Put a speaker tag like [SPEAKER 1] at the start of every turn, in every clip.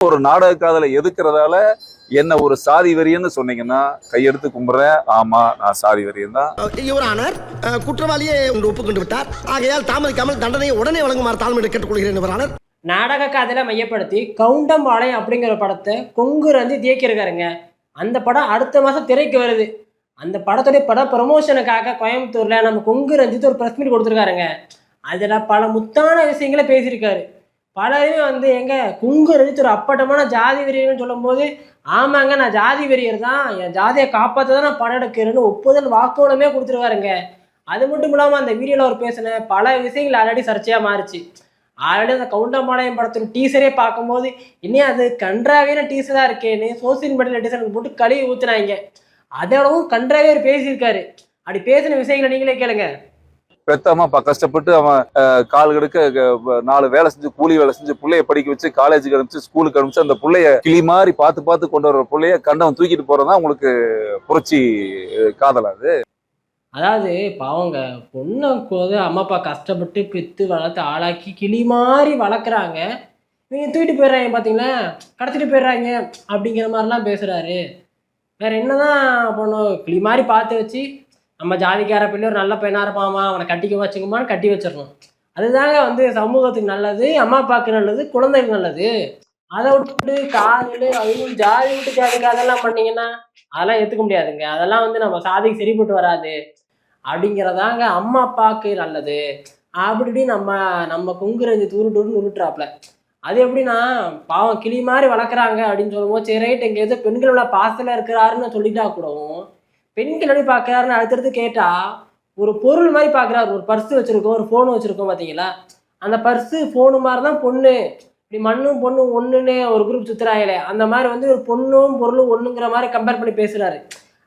[SPEAKER 1] ஒரு நாடக காதலை எதுக்குறதால என்ன ஒரு சாதி வெறியன்னு சொன்னீங்கன்னா கையெடுத்து கும்பிடுறேன். ஆமா, நான் சாதி வெறியன் தான்.
[SPEAKER 2] யுவரானர், குற்றவாளியே ஒப்புக்கொண்டு விட்டார். ஆகையால் தாமதிக்காமல் தண்டனையை உடனே வழங்குமாறு தாழ்மையை கேட்டுக்கொள்கிறேன் யுவரானர்.
[SPEAKER 3] நாடக காதலை மையப்படுத்தி கவுண்டம்பாளையம் அப்படிங்கிற படத்தை கொங்கு ரஞ்சித் இயக்கியிருக்காருங்க. அந்த படம் அடுத்த மாதம் திரைக்கு வருது. அந்த படத்துடைய பட ப்ரமோஷனுக்காக கோயம்புத்தூரில் நம்ம கொங்கு ரஞ்சித் ஒரு ப்ரெஸ் மீட் கொடுத்துருக்காருங்க. அதில் பல முத்தான விஷயங்களை பேசியிருக்காரு. பலருமே எங்க கொங்கு ரஞ்சித் ஒரு அப்பட்டமான ஜாதி வெறியர்னு சொல்லும்போது, ஆமாங்க நான் ஜாதி வெறியர் தான், என் ஜாதியை காப்பாற்ற தான் நான் படம் எடுக்கிறேன்னு ஒப்புதல் வாக்குமூலமே கொடுத்துருக்காருங்க. அது மட்டும் இல்லாமல் அந்த வீடியோவில் அவர் பேசின பல விஷயங்கள் ஆல்ரெடி சர்ச்சையாக மாறிச்சு. ஆல்ரெடி அந்த கவுண்டம்பாளையம் படத்தோட டீசரே பார்க்கும்போது இன்னும் அது கன்றாவியான டீசராக இருக்கேன்னு சோசியல் மீடியாவில் டீசருக்கு போட்டு கழுவி ஊற்றுனாங்க. அதோடவும் கன்றாவே அவர் பேசியிருக்காரு. அப்படி பேசின விஷயங்களை நீங்களே கேளுங்க.
[SPEAKER 1] பெத்தம்மா கஷ்டப்பட்டு அவன் கால் கெடுக்க 4 வேலை செஞ்சு கூலி வேலை செஞ்சு பிள்ளைய படிக்க வச்சு காலேஜுக்கு அனுப்பிச்சு ஸ்கூலுக்கு அனுப்பிச்சு அந்த பிள்ளைய கிளி மாதிரி பார்த்து கொண்டு வர பிள்ளைய கண்டவன் தூக்கிட்டு போறதா உங்களுக்கு புரட்சி காதலாது.
[SPEAKER 3] அதாவது பாவங்க பொண்ணை அம்மா அப்பா கஷ்டப்பட்டு பெற்று வளர்த்து ஆளாக்கி கிளி மாதிரி வளர்க்குறாங்க. இவங்க தூக்கிட்டு போயிடுறாங்க, பார்த்தீங்களா, கடத்திட்டு போயிடுறாங்க அப்படிங்கிற மாதிரிலாம் பேசுகிறாரு. வேற என்னதான் பண்ணும்? கிளி மாதிரி பார்த்து வச்சு நம்ம ஜாதிக்கார பிள்ளை ஒரு நல்ல பையனாக இருப்பாமா, அவனை கட்டிக்க வச்சுக்குமான்னு கட்டி வச்சிடணும். அதுதாங்க சமூகத்துக்கு நல்லது, அம்மா அப்பாவுக்கு நல்லது, குழந்தைக்கு நல்லது. அதை விட்டு காதல் அவங்க ஜாதி விட்டு ஜாதிக்கு அதெல்லாம் பண்ணீங்கன்னா அதெல்லாம் ஏற்றுக்க முடியாதுங்க. அதெல்லாம் நம்ம சாதிக்கு சரிப்பட்டு வராது அப்படிங்கிறதாங்க அம்மா அப்பாவுக்கு நல்லது. அப்படி நம்ம கொங்கு ரஞ்சித் உருட்டுறாப்புல. அது எப்படின்னா, பாவம் கிளி மாதிரி வளர்க்குறாங்க அப்படின்னு சொல்லும்போது, சரி ரைட், எங்கே ஏதோ பெண்களோட பாசத்தில் இருக்கிறாருன்னு சொல்லிட்டா கூடவும் பெண்கள் எப்படி பார்க்குறாருன்னு அடுத்தடுத்து கேட்டால் ஒரு பொருள் மாதிரி பார்க்குறாரு. ஒரு பர்ஸு வச்சுருக்கோம், ஒரு ஃபோனு வச்சுருக்கோம், பார்த்தீங்களா, அந்த பர்ஸு ஃபோனு மாதிரி தான் பொண்ணு. இப்படி மண்ணும் பொண்ணும் ஒன்றுன்னு ஒரு குரூப் சுற்றுறாங்களே, அந்த மாதிரி ஒரு பொண்ணும் பொருளும் ஒன்றுங்கிற மாதிரி கம்பேர் பண்ணி பேசுகிறாரு.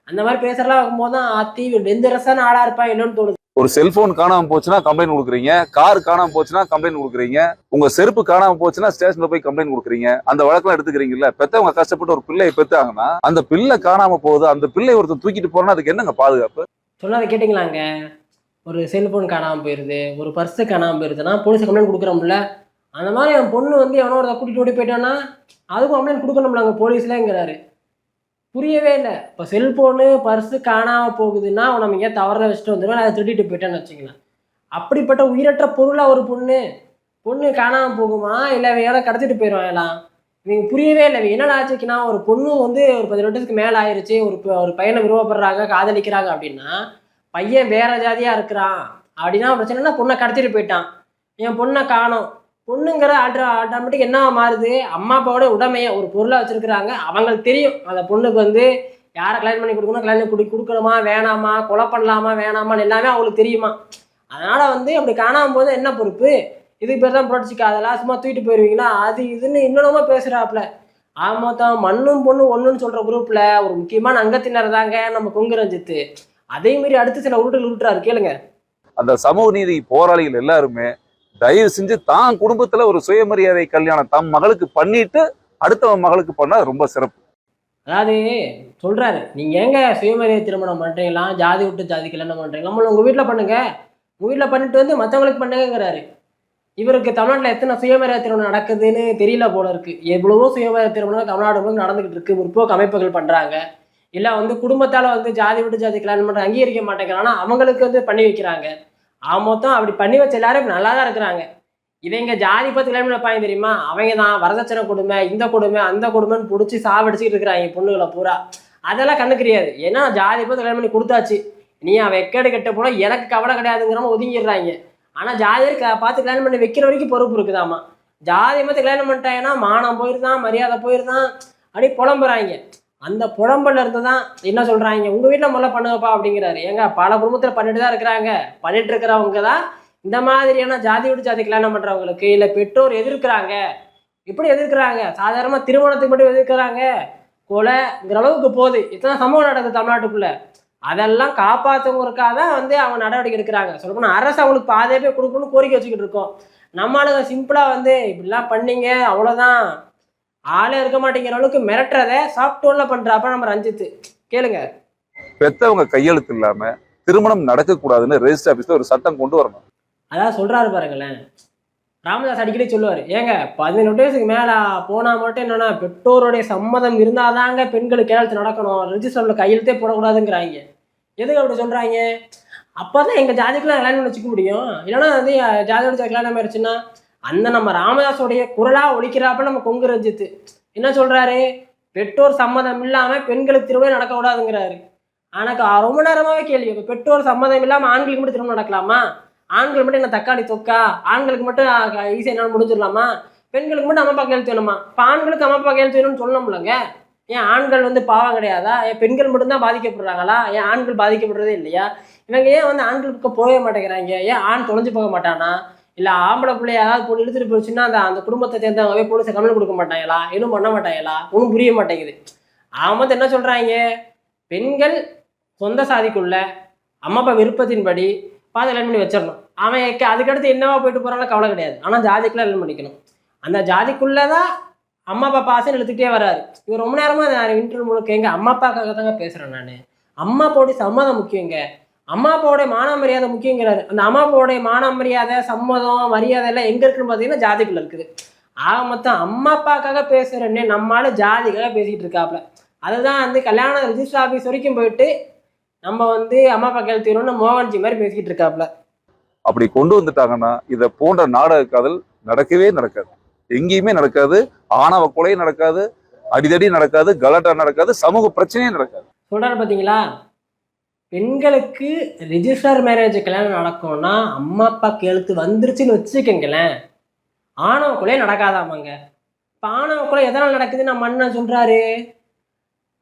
[SPEAKER 3] அந்த மாதிரி பேசுறலாம் பார்க்கும்போது தான் அத்தி எந்த ரசான ஆளாக இருப்பா இல்லைன்னு தோணுது.
[SPEAKER 1] ஒரு செல்போன் காணாம போச்சுன்னா கம்ப்ளைண்ட் கொடுக்குறீங்க, கார் காணாம போச்சுன்னா கம்ப்ளைண்ட் கொடுக்குறீங்க, உங்க செருப்பு காணாம போச்சுன்னா ஸ்டேஷன்ல போய் கம்ப்ளைண்ட் கொடுக்குறீங்க. அந்த வழக்கெல்லாம் எடுத்துக்கிறீங்கல்ல. பெத்தவங்க கஷ்டப்பட்டு ஒரு பிள்ளையை பெத்தாங்கன்னா அந்த பிள்ளை காணாம போகுது, அந்த பிள்ளை ஒருத்தர் தூக்கிட்டு போறோம்னா அதுக்கு என்னங்க பாதுகாப்பு?
[SPEAKER 3] சொல்லாத கேட்டீங்களாங்க. ஒரு செல்போன் காணாமல் போயிடுது, ஒரு பர்ஸு காணாமல் போயிருதுன்னா போலீஸ் கம்ப்ளைண்ட் கொடுக்குறோம்ல. அந்த மாதிரி என் பொண்ணு எவனோ ஒருத்த கூட்டிகிட்டு ஓடி போயிட்டான்னா அதுக்கும் கம்ப்ளைண்ட் கொடுக்கணும்லாங்க போலீஸ்லங்கிறாரு. புரியவே இல்லை. இப்போ செல்ஃபோனு பர்ஸு காணாமல் போகுதுன்னா அவன் நம்ம எங்கேயா தவற வச்சுட்டு வந்துடுவோம், அதை திருட்டிட்டு போயிட்டான்னு வச்சுக்கலாம். அப்படிப்பட்ட உயிரற்ற பொருளாக ஒரு பொண்ணு காணாமல் போகுமா, இல்லை வேலை கடத்திட்டு போயிடுவான் எல்லாம். இவங்க புரியவே இல்லை. இவங்க என்னடா ஆச்சுக்குன்னா, ஒரு பொண்ணு ஒரு 18 வருஷத்துக்கு மேலே ஆயிடுச்சு, ஒரு பையனை விருப்பப்படுறாங்க, காதலிக்கிறாங்க அப்படின்னா, பையன் வேற ஜாதியாக இருக்கிறான் அப்படின்னா பிரச்சனைனா பொண்ணை கடத்திட்டு போயிட்டான், என் பொண்ணை காணோம். பொண்ணுங்கிற ஆட்டோமேட்டிக் என்ன மாறுது, அம்மா அப்பாவோட உடமையை ஒரு பொருளாக வச்சுருக்குறாங்க. அவங்களுக்கு தெரியும் அந்த பொண்ணுக்கு யாரை கல்யாணம் பண்ணி கொடுக்கணும், கல்யாணம் கொடுக்கணுமா வேணாமா, கொலை பண்ணலாமா வேணாமான்னு எல்லாமே அவங்களுக்கு தெரியுமா. அதனால் அப்படி காணாமல் போது என்ன பொறுப்பு? இதுக்கு பேர் தான் புரட்சி காதலா? சும்மா தூக்கிட்டு போயிடுவீங்களா? அது இதுன்னு இன்னொன்னமா பேசுகிறாப்புல. மொத்தம் மண்ணும் பொண்ணும் ஒன்றுன்னு சொல்கிற குரூப்பில் ஒரு முக்கியமான அங்கத்தினர் தாங்க நம்ம கொங்கு ரஞ்சித். அதே மாதிரி அடுத்து சில உருட்டுறாரு, கேளுங்க.
[SPEAKER 1] அந்த சமூக நீதி போராளிகள் எல்லாருமே தயவு செஞ்சு தான் குடும்பத்துல ஒரு சுயமரியாதை கல்யாணம் தம் மகளுக்கு பண்ணிட்டு அடுத்தவன் மகளுக்கு பண்ணா ரொம்ப சிறப்பு.
[SPEAKER 3] அதாவது சொல்றாரு, நீங்க ஏங்க சுயமரியாதை திருமணம் பண்றீங்களா, ஜாதி விட்டு ஜாதி கல்யாணம் பண்றீங்களா, நம்மள உங்க வீட்டுல பண்ணுங்க, உங்க வீட்டுல பண்ணிட்டு மற்றவங்களுக்கு பண்ணுங்கிறாரு. இவருக்கு தமிழ்நாட்டில் எத்தனை சுயமரியாதை திருமணம் நடக்குதுன்னு தெரியல போல இருக்கு. எவ்வளவோ சுயமரியாதை திருமணம் தமிழ்நாடு நடந்துகிட்டு இருக்கு. முற்போக்கு அமைப்புகள் பண்றாங்க. இல்ல குடும்பத்தால ஜாதி விட்டு ஜாதி கல்யாணம் பண்ற அங்கீகரிக்க மாட்டேங்கிறாங்கன்னா அவங்களுக்கு பண்ணி வைக்கிறாங்க. மொத்தம் அப்படி பண்ணி வச்ச எல்லாரும் நல்லா தான் இருக்கிறாங்க. இவங்க ஜாதி பார்த்து கல்யாணம் பண்ண தெரியுமா, அவங்க தான் வரதட்சணை கொடுமை, இந்த கொடுமை அந்த கொடுமைன்னு பிடிச்சி சாவடிச்சுட்டு இருக்கிறாங்க பொண்ணுகளை பூரா. அதெல்லாம் கண்ணு கிடையாது. ஏன்னா ஜாதி பார்த்து கல்யாணம் பண்ணி கொடுத்தாச்சு, நீ அவன் வெக்கேடு கெட்ட போனா எனக்கு கவலை கிடையாதுங்கிறவங்க ஒதுங்கிடுறாங்க. ஆனால் ஜாதியை பார்த்து கல்யாணம் பண்ணி வைக்கிற வரைக்கும் பொறுப்பு இருக்குதாமா. ஜாதி பார்த்து கல்யாணம் பண்ணிட்டாங்கன்னா மானம் போயிருந்தான், மரியாதை போயிருந்தான், அப்படி புலம்புறாங்க. அந்த புலம்புல இருந்து தான் என்ன சொல்றாங்க, உங்க வீட்டில் முதல்ல பண்ணுங்கப்பா அப்படிங்கிறாரு. ஏங்க பல குடும்பத்தில் பண்ணிட்டு தான் இருக்கிறாங்க. பண்ணிட்டு இருக்கிறவங்க தான் இந்த மாதிரியான ஜாதி விட்டு ஜாதி கல்யாணம் பண்றவங்களுக்கு இல்லை பெற்றோர் எதிர்க்கிறாங்க. இப்படி எதிர்க்கிறாங்க, சாதாரணமாக திருமணத்துக்கு மட்டும் எதிர்க்கிறாங்க, கொலைங்கிற அளவுக்கு போகுது. இத்தனை சம்பவம் நடக்குது தமிழ்நாட்டுக்குள்ள. அதெல்லாம் காப்பாற்றுவங்களுக்காக தான் அவங்க நடவடிக்கை எடுக்கிறாங்க. சொல்லப்போனால் அரசு அவங்களுக்கு பாதையே போய் கொடுக்கணும்னு கோரிக்கை வச்சுக்கிட்டு இருக்கோம். நம்ம ஆளுங்க சிம்பிளாக இப்படிலாம் பண்ணீங்க அவ்வளோதான், ஆளே இருக்க மாட்டேங்கிற அளவுக்கு மிரட்டுறதை சாஃப்ட்வேர்ல பண்றாப்ப நம்ம ரஞ்சித், கேளுங்க.
[SPEAKER 1] பெத்தவங்க கையெழுத்து இல்லாம திருமணம் நடக்கக்கூடாதுன்னு ரெஜிஸ்டர் ஆபீஸ்ல ஒரு சட்டம் கொண்டு வரணும்.
[SPEAKER 3] அதான் சொல்றாரு பாருங்களேன். ராமதாஸ் அடிக்கடி சொல்லுவார், ஏங்க 18 வயசுக்கு மேலே போனால் மட்டும் என்னன்னா பெற்றோருடைய சம்மதம் இருந்தாதாங்க பெண்களுக்கு கையெழுத்து நடக்கணும், ரிஜிஸ்டரில் கையெழுத்தே போடக்கூடாதுங்கிறாங்க. எதுக்கு அப்படி சொல்கிறாங்க? அப்போ தான் எங்கள் ஜாதிக்கெலாம் கல்யாணம் பண்ணி வச்சுக்க முடியும். இல்லைன்னா வந்து ஜாதியோட கல்யாணம் ஆயிடுச்சுன்னா அந்த நம்ம ராமதாஸோடைய குரலாக ஒழிக்கிறாப்ப நம்ம கொங்கு ரஞ்சித்து என்ன சொல்கிறாரு, பெற்றோர் சம்மதம் இல்லாமல் பெண்களுக்கு திருமணம் நடக்கக்கூடாதுங்கிறாரு. எனக்கு ரொம்ப நேரமாகவே கேள்வி, இப்போ பெற்றோர் சம்மதம் இல்லாமல் ஆண்களுக்கு மட்டும் திருமணம் நடக்கலாமா? ஆண்கள் மட்டும் என்ன தக்காளி தொக்கா? ஆண்களுக்கு மட்டும் ஈஸியாக என்ன முடிஞ்சிடலாமா? பெண்களுக்கு மட்டும் அம்மா அப்பா கையெழுத்து வேணுமா? இப்போ ஆண்களுக்கு அம்மா அப்பா கையெழுத்து வேணும்னு சொல்லணும்லங்க. ஏன் ஆண்கள் வந்து பாவம் கிடையாதா? ஏன் பெண்கள் மட்டும்தான் பாதிக்கப்படுறாங்களா? ஏன் ஆண்கள் பாதிக்கப்படுறதே இல்லையா? இவங்க ஏன் வந்து ஆண்களுக்கு போகவே மாட்டேங்கிறாங்க? ஏன் ஆண் தொலைஞ்சு போக மாட்டானா? இல்லை ஆம்பளை பிள்ளைய ஏதாவது போட்டு இழுத்துட்டு போச்சுன்னா அந்த குடும்பத்தை சேர்ந்தவங்க போலீஸை கம்ப்ளைண்ட் கொடுக்க மாட்டாங்களா? எதுவும் பண்ண மாட்டாங்களா? ஒன்றும் புரிய மாட்டேங்குது. அவன் வந்து என்ன சொல்கிறாங்க, பெண்கள் சொந்த சாதிக்குள்ள அம்மா அப்பா விருப்பத்தின்படி பார்த்து கல்யாணம் பண்ணி வச்சிடணும். அவன் அதுக்கடுத்து என்னவா போயிட்டு போகிறாங்களோ கவலை கிடையாது. ஆனால் ஜாதிக்குள்ளே கல்யாணம் பண்ணிக்கணும். அந்த ஜாதிக்குள்ளே தான் அம்மா அப்பா பாசன்னு இழுத்துக்கிட்டே வராரு. இவர் ரொம்ப நேரமாக இன்டர்வியூ முழுக்க எங்க அம்மா அப்பாக்காக தாங்க பேசுகிறேன் நான். அம்மா அப்பாவுடைய சம்மதம் முக்கியங்க. அம்மா அப்பாவுடைய மான மரியாதை முக்கியங்கிறாரு. அந்த அம்மா அப்பாவுடைய மான மரியாதை சம்மதம் மரியாதை எல்லாம் எங்கே இருக்குன்னு பார்த்தீங்கன்னா ஜாதிக்குள்ளே இருக்குது. ஆக மொத்தம் அம்மா அப்பாக்காக பேசுகிறேன்னே நம்மளால ஜாதிக்காக பேசிகிட்டு இருக்காப்புல. அதுதான் வந்து கல்யாண ரிஜிஸ்டர் ஆஃபீஸ் வரைக்கும் போயிட்டு நம்ம வந்து அம்மா அப்பா கேள்வின்னு மோகன்ஜி மாதிரி பேசிக்கிட்டு இருக்காப்புல.
[SPEAKER 1] அப்படி கொண்டு வந்துட்டாங்கன்னா இதை போன்ற நாடக காதல் நடக்கவே நடக்காது, எங்கேயுமே நடக்காது. ஆணவ கொலை நடக்காது, அடிதடி நடக்காது, கலாட்டா நடக்காது, சமூக பிரச்சனையே நடக்காது.
[SPEAKER 3] சொல்றாரு பார்த்தீங்களா, பெண்களுக்கு ரிஜிஸ்டர் மேரேஜ் கல்யாணம் நடக்கும்னா அம்மா அப்பா கையெழுத்து வந்துருச்சுன்னு வச்சுக்கங்களேன், ஆணவ கொலை நடக்காதாமாங்க. இப்போ ஆணவ கொலை எதனால் நடக்குதுன்னு நம்ம அண்ணன் சொல்றாரு,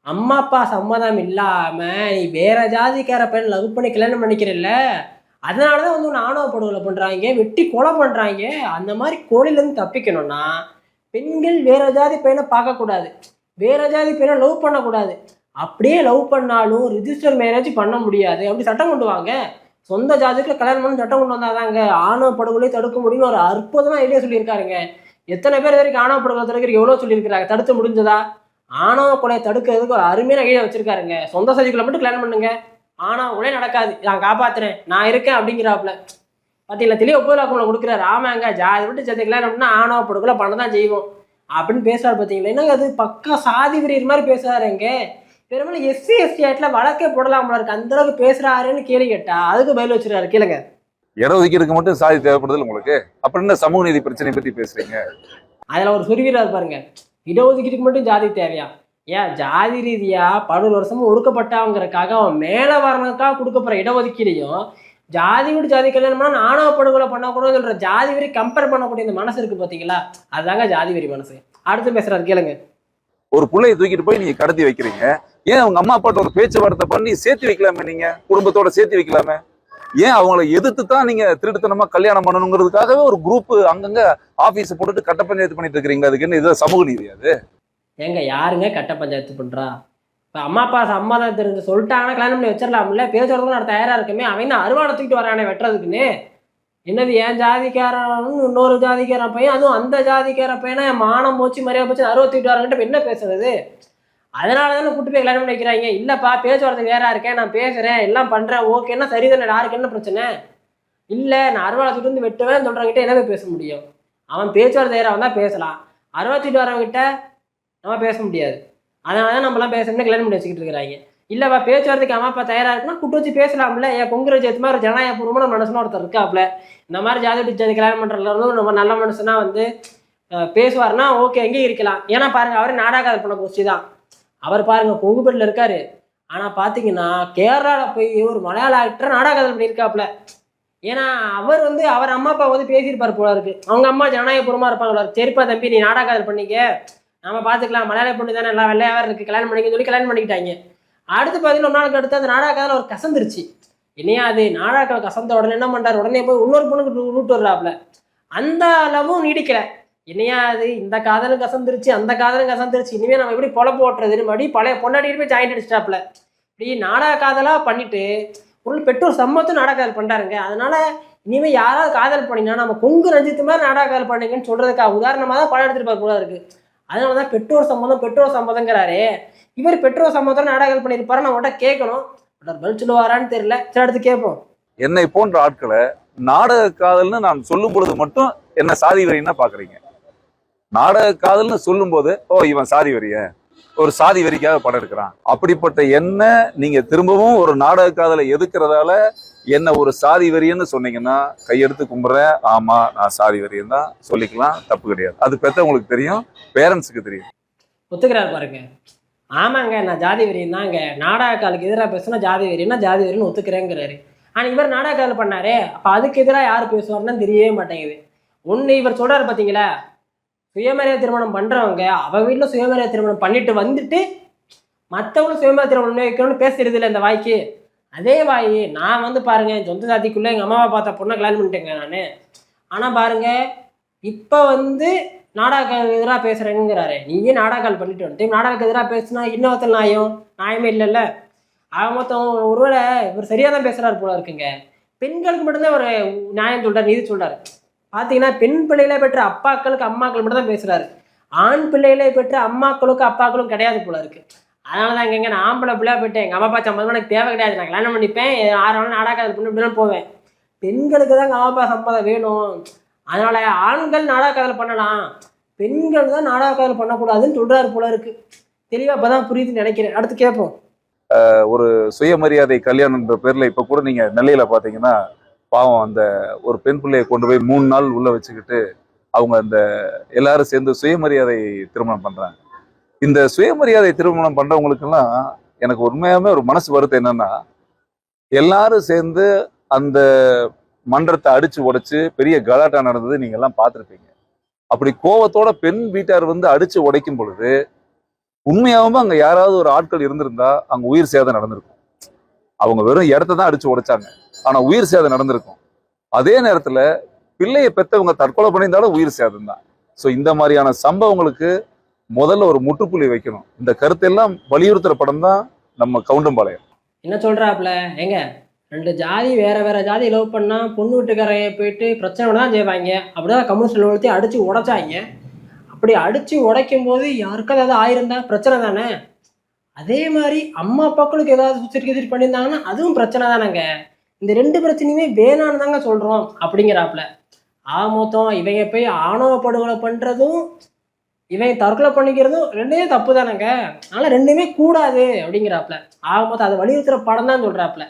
[SPEAKER 3] அம்மா அப்பா சம்மதம் இல்லாம நீ வேற ஜாதிக்கார பெண் லவ் பண்ணி கல்யாணம் பண்ணிக்கிறல்ல, அதனாலதான் வந்து ஒன்று ஆணவ படுகொலை பண்றாங்க, வெட்டி கொலை பண்றாங்க. அந்த மாதிரி கொலையிலேருந்து தப்பிக்கணும்னா பெண்கள் வேற ஜாதி பையனை பார்க்கக்கூடாது, வேற ஜாதி பையனை லவ் பண்ணக்கூடாது. அப்படியே லவ் பண்ணாலும் ரிஜிஸ்டர் மேரேஜ் பண்ண முடியாது. அப்படி சட்டம் கொண்டு வாங்க. சொந்த ஜாதிக்கு கல்யாணம் பண்ணி சட்டம் கொண்டு வந்தாதாங்க ஆணவ படுகொலை தடுக்க முடியும்னு ஒரு அற்புதமா ஐடியா சொல்லியிருக்காருங்க. எத்தனை பேர் வரைக்கும் ஆணவ படுகொலை தடுக்கிற எவ்வளோ சொல்லியிருக்கிறாங்க, தடுத்து முடிஞ்சதா? ஆணவ கொலையை தடுக்கிறதுக்கு ஒரு அருமையான ஐடியா வச்சிருக்காருங்க. சொந்த சாதிக்குள்ள மட்டும் கல்யாணம் பண்ணுங்க, ஆணவ கொலை நடக்காது, நான் காப்பாத்துறேன், நான் இருக்கேன் அப்படிங்கிறாப்புல. பார்த்தீங்களா, தெளிவா 30 லட்சம் கொடுக்குறாரு. ஆமாங்க, ஜாதி விட்டு ஜாதி கல்யாணம் அப்படின்னா ஆணவ படுகொலை பண்ண தான் செய்வோம் அப்படின்னு பேசுறாரு. பார்த்தீங்களா, என்னங்க அது பக்கா சாதி பிரியர் மாதிரி பேசுறாருங்க. பெரும்பாலும் எஸ்சி எஸ்டி ஆக்ட்ல வழக்கே போடலாம் இருக்கு, அந்த அளவுக்கு பேசுறாருன்னு கேள்வி கேட்டா அதுக்கு பதில் வச்சிருக்காரு. கேளுங்க.
[SPEAKER 1] இடஒதுக்கீடுக்கு மட்டும் சாதி தேவைப்படுது உங்களுக்கு, அப்புறம் என்ன சமூக நீதி பிரச்சனை பத்தி பேசுறீங்க?
[SPEAKER 3] அதுல ஒரு சொருவீரார் பாருங்க, இடஒதுக்கீட்டுக்கு மட்டும் ஜாதி தேவையா? ஏன் ஜாதி ரீதியா 11 வருஷமும் ஒடுக்கப்பட்டவங்கிறதுக்காக அவன் மேல வரணுக்காக கொடுக்கப்படுற இடஒதுக்கீடையும் ஜாதி விட்டு ஜாதி கல்யாணம் ஆணவ படுகொலை பண்ணக்கூடாதுன்னு சொல்ற ஜாதி வரி கம்பேர் பண்ணக்கூடிய இந்த மனசு இருக்கு பாத்தீங்களா, அதுதாங்க ஜாதி வரி மனசு. அடுத்து பேசுறாரு கேளுங்க.
[SPEAKER 1] ஒரு பிள்ளையை தூக்கிட்டு போய் நீங்க கடத்தி வைக்கிறீங்க, ஏன் அவங்க அம்மா அப்பாட்ட ஒரு பேச்சுவார்த்தை பண்ணி சேர்த்து வைக்கலாமே, நீங்க குடும்பத்தோட சேர்த்து வைக்கலாமே? ஏன் அவங்களை எதிர்த்து தான் நீங்க திருட்டுத்தனமா கல்யாணம் பண்ணணுங்கிறதுக்காகவே ஒரு குரூப் அங்கங்க ஆபீஸ் போட்டுட்டு கட்ட பஞ்சாயத்து பண்ணிட்டு இருக்கிறீங்க? அதுக்கு என்ன இது சமூக நீதி? அது
[SPEAKER 3] ஏங்க யாருங்க கட்ட பஞ்சாயத்து பண்றா? இப்போ அம்மா அப்பா சம்மதம் தெரிஞ்சு சொல்லிட்டாங்கன்னா கல்யாணம் பண்ணி வச்சிடலாம்ல, பேசுறதுக்கு நான் தயாரா இருக்கமே. அவன் அருவாடை தூக்கிட்டு வரானே வெட்டுறதுக்குன்னு. என்னது என் ஜாதிக்காரன் இன்னொரு ஜாதிக்காரன் பையன், அதுவும் அந்த ஜாதிக்கார பையனா என் மானம் போச்சு மரியாதை போச்சு 68 வராங்கிட்ட என்ன பேசுறது? அதனால தானே கூட்டு போய் கல்யாணம் பண்ணி வைக்கிறாங்க. இல்லப்பா பேச்சுவார்த்தைக்கு வேற இருக்கேன், நான் பேசுறேன் எல்லாம் பண்றேன், ஓகேன்னா சரிதானே, யாருக்கு என்ன பிரச்சனை? இல்லை நான் அருவாளை தூக்கிட்டு வந்து வெட்டுவேன் சொல்றவங்கிட்ட என்ன பேச முடியும்? அவன் பேச்சுவார்த்தை தயாராக தான் பேசலாம், 68 வரவங்கிட்ட நம்ம பேச முடியாது. அதனால தான் நம்மளாம் பேசணும்னு கல்யாணம் பண்ணி வச்சுக்கிட்டு இருக்கிறாங்க. இல்லைப்பா பேச்சுவார்த்தைக்கு அம்மா அப்பா தயாராக இருக்குன்னா கூட்டு வச்சு பேசலாம்ல. என் பொங்குற ஜாதி மாதிரி ஒரு ஜனநாயகபூர்வமான மனுஷனா ஒருத்தர் இருக்காப்புல. இந்த மாதிரி ஜாதி விட்டு ஜாதி கல்யாணம் பண்ணுறதுல நம்ம நல்ல மனுஷனா வந்து பேசுவார்னா ஓகே எங்கேயும் இருக்கலாம். ஏன்னா பாருங்க, அவரே நாடகாதல் பண்ண கோஷ்டி தான். அவர் பாருங்க கொங்குபேட்டில் இருக்காரு, ஆனால் பார்த்தீங்கன்னா கேரளாவில் போய் ஒரு மலையாள ஆக்டர் நாடகாதல் பண்ணியிருக்காப்புல. ஏன்னா அவர் வந்து அவர் அம்மா அப்பா வந்து பேசியிருப்பார் போல இருக்கு. அவங்க அம்மா ஜனநாயகபூர்வமாக இருப்பாங்களா, சரிப்பா தம்பி நீ நாடகாதல் பண்ணிக்க, நம்ம பார்த்துக்கலாம், மலையாள பொண்ணு தானே எல்லாம் வெள்ளையாவே இருக்கு, கல்யாணம் பண்ணிக்கன்னு சொல்லி கல்யாணம் பண்ணிக்கிட்டாங்க. அடுத்து பார்த்தீங்கன்னா 1 நாளுக்கு அடுத்து அந்த நாடகாதல் அவர் கசந்துருச்சு. என்னையா அது நாடக கசந்த உடனே என்ன பண்ணுறாரு, உடனே போய் இன்னொரு பொண்ணுக்கு ரூட் வர்றாப்புல. அந்த அளவும் நீடிக்கல. என்னையா அது இந்த காதலும் கசந்துருச்சு அந்த காதலும் கசந்துருச்சு, இனிமேல் நம்ம எப்படி பொழப்பு ஓட்டுறது, மறுபடியும் பழைய பொண்டாட்டிட்டு போய் ஜாயிண்ட் அடிச்சிட்டாப்புல. இப்படி நாடக காதலாக பண்ணிட்டு ஒரு பெற்றோர் சம்மத்தும் நாடக காதல் பண்ணுறாருங்க. அதனால இனிமேல் யாராவது காதல் பண்ணினா நம்ம கொங்கு ரஞ்சித்து மாதிரி நாடக காதல் பண்ணுங்கன்னு சொல்றதுக்காக உதாரணமாக தான் படம் எடுத்துட்டு போக கூட இருக்கு. அதனால தான் பெற்றோர் சம்மதங்கிறாரு. இவர் பெற்றோர் சம்மதம் நாடக காதல் பண்ணியிருப்பாரு. நான் உங்கள்கிட்ட கேட்கணும், பதில் சொல்லுவாரான்னு தெரியல. சரி அடுத்து கேட்போம்.
[SPEAKER 1] என்னை போன்ற ஆட்களை நாடக காதல்னு நான் சொல்லும் பொழுது மட்டும் என்ன சாதி வெறின்னா பாக்குறீங்க. நாடக காதல்னு சொல்லும் போது இவன் சாதி வெறிய, ஒரு சாதி வெறிக்காக படம் எடுக்கிறான். அப்படிப்பட்ட என்ன நீங்க திரும்பவும் ஒரு நாடக காதலை எதுக்குறதால என்ன ஒரு சாதி வெறியன்னு சொன்னீங்கன்னா கையெடுத்து கும்பிடுறேன். ஆமா, நான் சாதி வெறியன் தான் சொல்லிக்கலாம், தப்பு கிடையாது. அது பெத்தவங்களுக்கு தெரியும், பேரண்ட்ஸுக்கு தெரியும்.
[SPEAKER 3] ஒத்துக்கிறாரு பாருங்க. ஆமாங்க, நான் ஜாதி வெறியன் தாங்க, நாடக காலுக்கு எதிராக பேசுனா ஜாதி வெறியன்னா ஜாதி வெறியன்னு ஒத்துக்கிறேங்கிறாரு. ஆனால் இவர் நாடக காதல் பண்ணாரே, அப்போ அதுக்கு எதிராக யார் பேசுவார்னு தெரியவே மாட்டேங்குது. ஒன்று இவர் சொல்றாரு பார்த்தீங்களா, சுயமரியாதை திருமணம் பண்றவங்க அவ வீட்டில் சுயமரியாதை திருமணம் பண்ணிட்டு வந்துட்டு மற்றவங்களும் சுயமரியாதை திருமணம் வைக்கணும்னு பேசுறது இல்லை இந்த வாய்க்கு. அதே வாய் நான் வந்து பாருங்க, என் சொந்த சாதிக்குள்ள எங்கள் அம்மாவை பார்த்த பொண்ணை கல்யாணம் பண்ணிட்டேங்க நான். ஆனால் பாருங்க, இப்போ வந்து நாடகாவுக்கு எதிராக பேசுறேங்கிறாரு. நீயே நாடகால் பண்ணிட்டு வந்துட்டு நாடகாவுக்கு எதிராக பேசுனா இன்னொருத்தல் நியாயமே இல்லைல்ல. ஆக மொத்தம் ஒருவேளை இவர் சரியாக தான் பேசுறாரு போல இருக்குங்க. பெண்களுக்கு மட்டும்தான் ஒரு நியாயம் சொல்றாரு, நீதி சொல்றாரு. பார்த்தீங்கன்னா பெண் பிள்ளைகளை பெற்ற அப்பாக்களுக்கு அம்மாக்கள் மட்டும் தான் பேசுறாரு. ஆண் பிள்ளைகளை பெற்ற அம்மாக்களுக்கும் அப்பாக்களும் கிடையாது போல இருக்கு. அதனால தான் இங்கே நான் ஆம்பளை பிள்ளையா போயிட்டேன், எங்கள் அம்மா அப்பா சம்பந்தம் எனக்கு தேவை கிடையாது, நான் கல்யாணம் பண்ணிப்பேன், 6 நாள் நாடகாது பண்ணி இப்படிலாம் போவேன். பெண்களுக்கு தான் அம்மா அப்பா சம்மதம் வேணும். அதனால ஆண்கள் நாடக காதல் பண்ணலாம், பெண்கள் தான் நாடக காதல் பண்ணக்கூடாதுன்னு சொல்றாரு போல இருக்கு. தெளிவா அப்பதான் புரியுதுன்னு நினைக்கிறேன். அடுத்து கேட்போம்.
[SPEAKER 1] ஒரு சுயமரியாதை கல்யாணம்ன்ற பேர்ல இப்ப கூட நீங்க நெல்லையில பாத்தீங்கன்னா பாவம் அந்த ஒரு பெண் பிள்ளையை கொண்டு போய் 3 நாள் உள்ள வச்சுக்கிட்டு அவங்க அந்த எல்லாரும் சேர்ந்து சுயமரியாதை திருமணம் பண்றாங்க. இந்த சுயமரியாதை திருமணம் பண்றவங்களுக்கெல்லாம் எனக்கு உண்மையாவே ஒரு மனசு வருத்தம் என்னன்னா, எல்லாரும் சேர்ந்து அந்த மன்றத்தை அடிச்சு உடைச்சு பெரிய கலாட்டா நடந்தது நீங்க எல்லாம் பார்த்துருப்பீங்க. அப்படி கோவத்தோட பெண் வீட்டார் வந்து அடிச்சு உடைக்கும் பொழுது உண்மையாவும் அங்க யாராவது ஒரு ஆட்கள் இருந்திருந்தா அங்க உயிர் சேதம் நடந்திருக்கும். அவங்க வெறும் இடத்த தான் அடிச்சு உடைச்சாங்க, ஆனா உயிர் சேதம் நடந்திருக்கும். அதே நேரத்துல பிள்ளையை பெற்றவங்க தற்கொலை பண்ணியிருந்தாலும் உயிர் சேதம் தான். ஸோ இந்த மாதிரியான சம்பவங்களுக்கு முதல்ல ஒரு முற்றுப்புள்ளி வைக்கணும். இந்த கருத்தெல்லாம் வலியுறுத்துற படம் தான் நம்ம கவுண்டம்பாளையம்.
[SPEAKER 3] என்ன சொல்றாப்புல, ஏங்க 2 ஜாதி வேற ஜாதி லவ் பண்ணா பொண்ணு வீட்டுக்காரைய போயிட்டு பிரச்சனை தான் செய்வாங்க, அப்படிதான் கம்யூனிஸ்ட் நிறுவனத்தை அடிச்சு உடைச்சாங்க. அப்படி அடிச்சு உடைக்கும் போது யாருக்காவது ஏதாவது ஆயிருந்தா பிரச்சனை தானே. அதே மாதிரி அம்மா அப்பாக்களுக்கு ஏதாவது சுற்றி பண்ணியிருந்தாங்கன்னா அதுவும் பிரச்சனை தானேங்க. இந்த 2 பிரச்சனையுமே வேணான்னு தாங்க சொல்றோம் அப்படிங்கிறாப்புல. மொத்தம் இவங்க போய் ஆணவ படுகொலை பண்றதும் இவன் தற்கொலை பண்ணிக்கிறதும் 2மே தப்பு தானேங்க. அதனால 2மே கூடாது அப்படிங்கிறாப்புல. மொத்தம் அதை வலியுறுத்துற படம் தான் சொல்றாப்புல.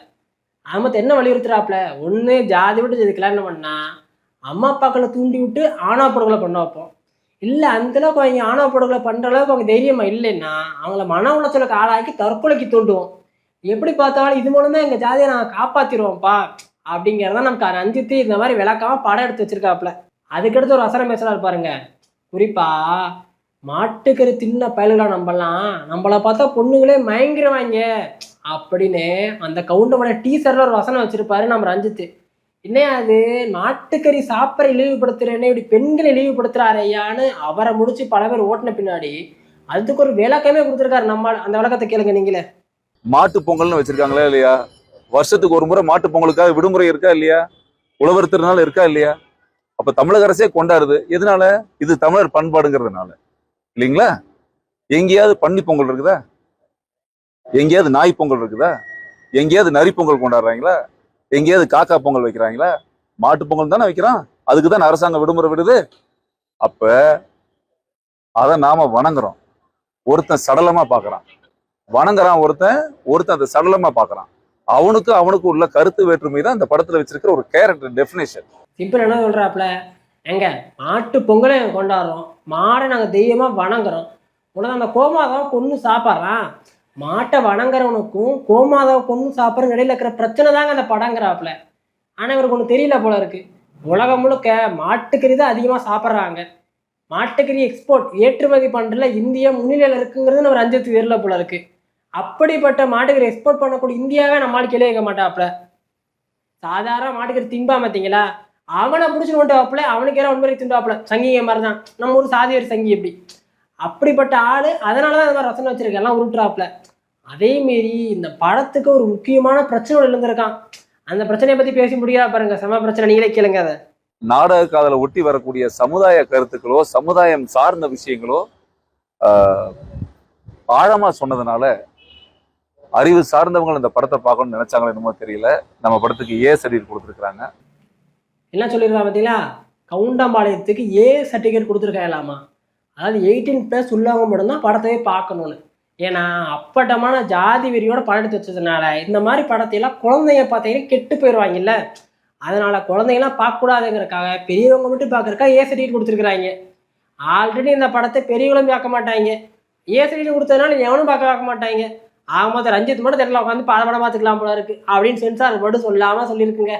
[SPEAKER 3] மொத்தம் என்ன வலியுறுத்துறாப்புல, ஒன்று ஜாதி விட்டு இது கல்யாணம் பண்ணா அம்மா அப்பாக்களை தூண்டி விட்டு ஆணவ படுகொலை பண்ண வைப்போம். இல்லை அந்த அளவுக்கு அவங்க ஆணவ படுகொலை பண்ற அளவுக்கு அவங்க தைரியமா இல்லைன்னா அவங்கள மன உளைச்சலுக்கு ஆளாக்கி தற்கொலைக்கு தூண்டுவோம். எப்படி பார்த்தாலும் இது மூலமா எங்க ஜாதியை நாங்கள் காப்பாத்திடுவோம்ப்பா அப்படிங்கிறத நமக்கு ரஞ்சித்து இந்த மாதிரி விளக்காம படம் எடுத்து வச்சிருக்காப்புல. அதுக்கடுத்து ஒரு வசனம் பேசுறாரு பாருங்க. குறிப்பா மாட்டுக்கறி தின்ன பயல்களா நம்மளை பார்த்தா பொண்ணுங்களே மயங்கிருவாங்க அப்படின்னு அந்த கவுண்டமனை டீசர்ல ஒரு வசனம் வச்சிருப்பாரு நம்ம ரஞ்சித்து. என்ன அது, மாட்டுக்கறி சாப்பிட இழிவுபடுத்துறேன்னு இப்படி பெண்களை இழிவுபடுத்துறாரு ஐயான்னு அவரை முடிச்சு பல பேர் ஓட்டின பின்னாடி அதுக்கு ஒரு விளக்கமே கொடுத்துருக்காரு. நம்ம அந்த விளக்கத்தை கேளுங்க நீங்களே.
[SPEAKER 1] மாட்டு பொங்கல்னு வச்சிருக்காங்களா இல்லையா? வருஷத்துக்கு ஒரு முறை மாட்டு பொங்கலுக்காக விடுமுறை இருக்கா இல்லையா? உழவர் திருநாள் இருக்கா இல்லையா? அப்ப தமிழக அரசே கொண்டாடுது. எதனால? இது தமிழர் பண்பாடுங்கிறதுனால இல்லைங்களா? எங்கேயாவது பன்னி பொங்கல் இருக்குதா? எங்கேயாவது நாய் பொங்கல் இருக்குதா? எங்கேயாவது நரி பொங்கல் கொண்டாடுறாங்களா? எங்கேயாவது காக்கா பொங்கல் வைக்கிறாங்களா? மாட்டு பொங்கல் தானே வைக்கிறான். அதுக்குதான் அரசாங்கம் விடுமுறை விடுது. அப்ப அதை நாம வணங்குறோம். ஒருத்தன் சடலமா பாக்குறான், வணங்குறான். ஒருத்தன் அதை சடலமா பாக்குறான். அவனுக்கு உள்ள கருத்து வேற்றுமை தான் இந்த படத்துல வச்சிருக்கிற ஒரு கேரக்டர் டெஃபினேஷன்.
[SPEAKER 3] சிம்பிள் என்ன சொல்றாப்புல, எங்க மாட்டு பொங்கலை கொண்டாடுறோம், மாடை நாங்க தெய்வமா வணங்குறோம், உனக்கு அந்த கோமாதாவை கொண்டு சாப்பிட்றான். மாட்டை வணங்குறவனுக்கும் கோமாதாவை கொண்டு சாப்பிட்ற இடையில இருக்கிற பிரச்சனை தாங்க அந்த படங்கிறாப்புல. ஆனா இவருக்கு ஒண்ணு தெரியல போல இருக்கு. உலகம் முழுக்க மாட்டுக்கறி தான் அதிகமா சாப்பிட்றாங்க. மாட்டுக்கறி எக்ஸ்போர்ட் ஏற்றுமதி பண்றதுல இந்தியா முன்னிலையில இருக்குங்கிறது நம்ம ரஞ்சித்து தெரியல போல இருக்கு. அப்படிப்பட்ட மாட்டுக்கறி எக்ஸ்போர்ட் பண்ணக்கூடிய இந்தியாவே நம்மளால கேள்வி கேட்க மாட்டாப்புல. சாதாரண மாட்டுக்கறி திம்பா பார்த்தீங்களா, அவனை பிடிச்சி கொண்டுவாப்புல, அவனுக்கு ஏதாவது உண்மையை திண்டுவாப்புல. சங்கிங்க மாதிரி தான் நம்ம ஊர் சாதியார் சங்கி. எப்படி அப்படிப்பட்ட ஆளு, அதனாலதான் இந்த மாதிரி ரசனை வச்சிருக்க எல்லாம் உருட்டுறாப்புல. அதே மாரி இந்த படத்துக்கு ஒரு முக்கியமான பிரச்சனை இருந்திருக்கான். அந்த பிரச்சனையை பத்தி பேசி முடியாத பாருங்க, செம பிரச்சனை. நீங்களே கேளுங்க. அதை
[SPEAKER 1] நாடக காதலை ஒட்டி வரக்கூடிய சமுதாய கருத்துக்களோ சமுதாயம் சார்ந்த விஷயங்களோ ஆழமா சொன்னதுனால அறிவு சார்ந்தவங்க இந்த படத்தை பார்க்கணும்னு நினைச்சாங்களோ என்னமோ தெரியல, நம்ம படத்துக்கு ஏ சர்டிஃபிகேட் கொடுத்துருக்காங்க.
[SPEAKER 3] என்ன சொல்லிருக்கா பார்த்தீங்களா, கவுண்டம்பாளையத்துக்கு ஏ சர்டிஃபிகேட் கொடுத்துருக்காங்களாமா. அதாவது 18+ உள்ளவங்க மட்டும்தான் படத்தையே பார்க்கணும்னு. ஏன்னா அப்பட்டமான ஜாதி வெறியோட படம் எடுத்து வச்சதுனால இந்த மாதிரி படத்தையெல்லாம் குழந்தைங்க பார்த்தீங்கன்னா கெட்டு போயிடுவாங்கல்ல. அதனால குழந்தைங்களாம் பார்க்கக்கூடாதுங்கிறக்காக பெரியவங்க மட்டும் பார்க்கறக்கா ஏ சர்டிஃபிகேட் கொடுத்துருக்குறாங்க. ஆல்ரெடி இந்த படத்தை பெரியவங்களும் பார்க்க மாட்டாங்க. ஏ சர்டிஃபிகேட் கொடுத்ததுனால எவனும் பார்க்க மாட்டாங்க. ஆக மொத்தம் ரஞ்சித் மட்டும் தெரியல உட்காந்து படம் பார்த்துக்கலாம் போல இருக்கு அப்படின்னு சென்சார் மட்டும் சொல்லாமல் சொல்லியிருக்குங்க.